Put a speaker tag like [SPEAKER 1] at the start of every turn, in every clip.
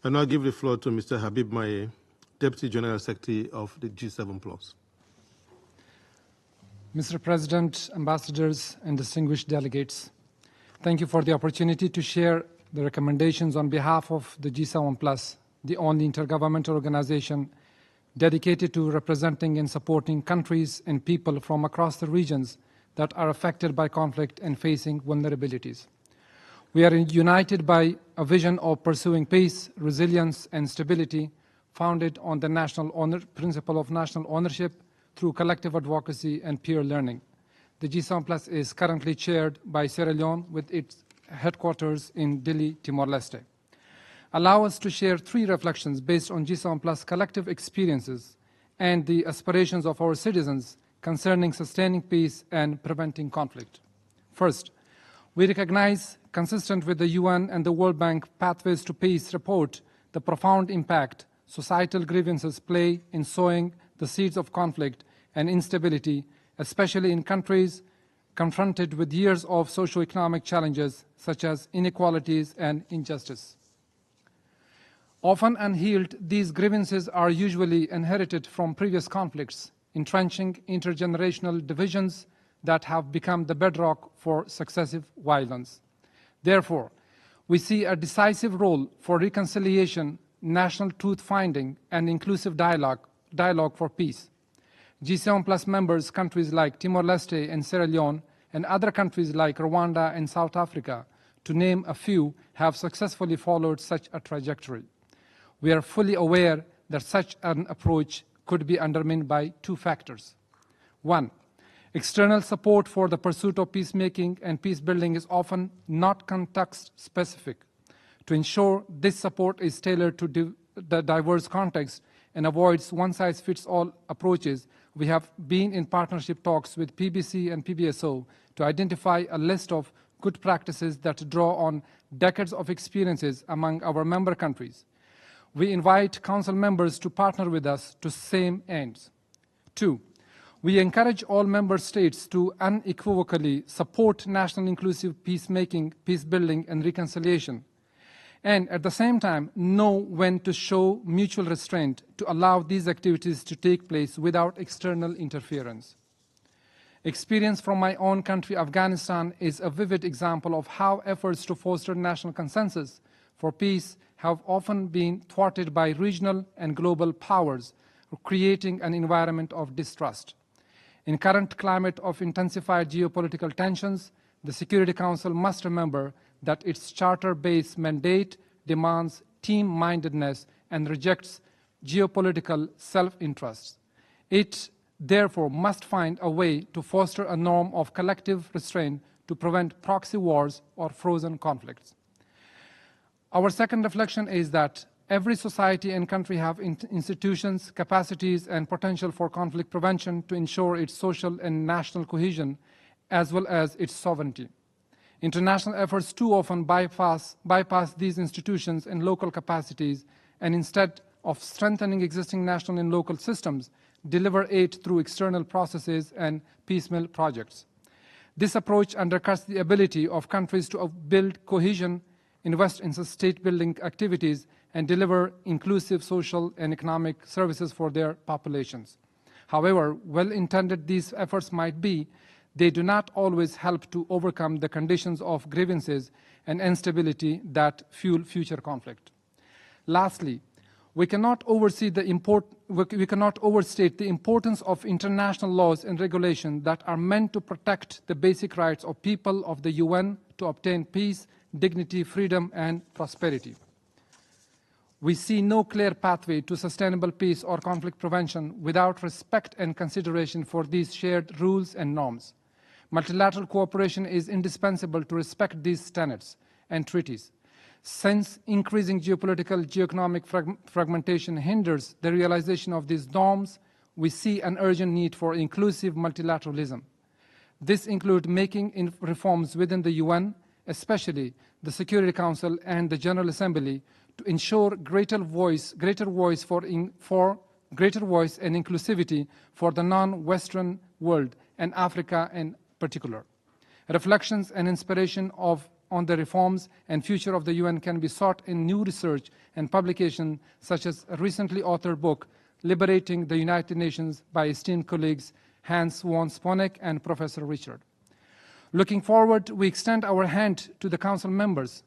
[SPEAKER 1] I now give the floor to Mr. Habib Mayar, Deputy General Secretary of the G7+.
[SPEAKER 2] Mr. President, ambassadors, and distinguished delegates, thank you for the opportunity to share the recommendations on behalf of the G7+, the only intergovernmental organization dedicated to representing and supporting countries and people from across the regions that are affected by conflict and facing vulnerabilities. We are united by a vision of pursuing peace, resilience, and stability founded on the principle of national ownership through collective advocacy and peer learning. The G7+ is currently chaired by Sierra Leone with its headquarters in Dili, Timor-Leste. Allow us to share 3 reflections based on G7+ collective experiences and the aspirations of our citizens concerning sustaining peace and preventing conflict. First, we recognize, consistent with the UN and the World Bank Pathways to Peace report, the profound impact societal grievances play in sowing the seeds of conflict and instability, especially in countries confronted with years of socio-economic challenges such as inequalities and injustice. Often unhealed, these grievances are usually inherited from previous conflicts, entrenching intergenerational divisions that have become the bedrock for successive violence. Therefore, we see a decisive role for reconciliation, national truth-finding, and inclusive dialogue for peace. G7+ members countries like Timor-Leste and Sierra Leone and other countries like Rwanda and South Africa, to name a few, have successfully followed such a trajectory. We are fully aware that such an approach could be undermined by 2 factors. 1, external support for the pursuit of peacemaking and peace-building is often not context-specific. To ensure this support is tailored to the diverse context and avoids one-size-fits-all approaches, we have been in partnership talks with PBC and PBSO to identify a list of good practices that draw on decades of experiences among our member countries. We invite Council members to partner with us to same ends. 2, we encourage all member states to unequivocally support national inclusive peacemaking, peace-building, and reconciliation, and at the same time know when to show mutual restraint to allow these activities to take place without external interference. Experience from my own country, Afghanistan, is a vivid example of how efforts to foster national consensus for peace have often been thwarted by regional and global powers, creating an environment of distrust. In current climate of intensified geopolitical tensions, the Security Council must remember that its charter-based mandate demands team-mindedness and rejects geopolitical self-interest. It, therefore, must find a way to foster a norm of collective restraint to prevent proxy wars or frozen conflicts. Our second reflection is that every society and country have institutions, capacities, and potential for conflict prevention to ensure its social and national cohesion, as well as its sovereignty. International efforts too often bypass these institutions and local capacities, and instead of strengthening existing national and local systems, deliver aid through external processes and piecemeal projects. This approach undercuts the ability of countries to build cohesion, invest in state-building activities, and deliver inclusive social and economic services for their populations. However well-intended these efforts might be, they do not always help to overcome the conditions of grievances and instability that fuel future conflict. Lastly, we cannot overstate the importance of international laws and regulations that are meant to protect the basic rights of people of the UN to obtain peace, dignity, freedom, and prosperity. We see no clear pathway to sustainable peace or conflict prevention without respect and consideration for these shared rules and norms. Multilateral cooperation is indispensable to respect these tenets and treaties. Since increasing geopolitical, geoeconomic fragmentation hinders the realization of these norms, we see an urgent need for inclusive multilateralism. This includes making reforms within the UN, especially the Security Council and the General Assembly, to ensure greater voice and inclusivity for the non-Western world and Africa in particular. Reflections and inspiration of on the reforms and future of the UN can be sought in new research and publication, such as a recently authored book, Liberating the United Nations by esteemed colleagues Hans von Sponeck and Professor Richard. Looking forward, we extend our hand to the Council members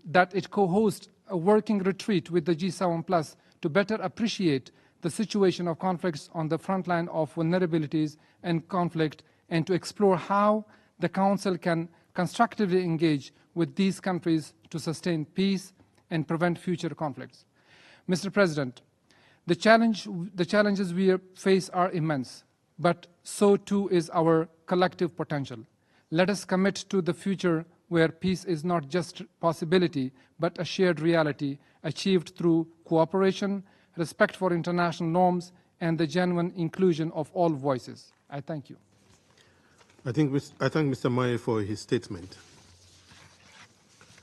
[SPEAKER 2] that it co-host a working retreat with the G7+ to better appreciate the situation of conflicts on the front line of vulnerabilities and conflict, and to explore how the Council can constructively engage with these countries to sustain peace and prevent future conflicts. Mr. President, the challenges we face are immense, but so too is our collective potential. Let us commit to the future where peace is not just possibility, but a shared reality achieved through cooperation, respect for international norms, and the genuine inclusion of all voices. I thank you.
[SPEAKER 1] I thank Mr. Mayar for his statement.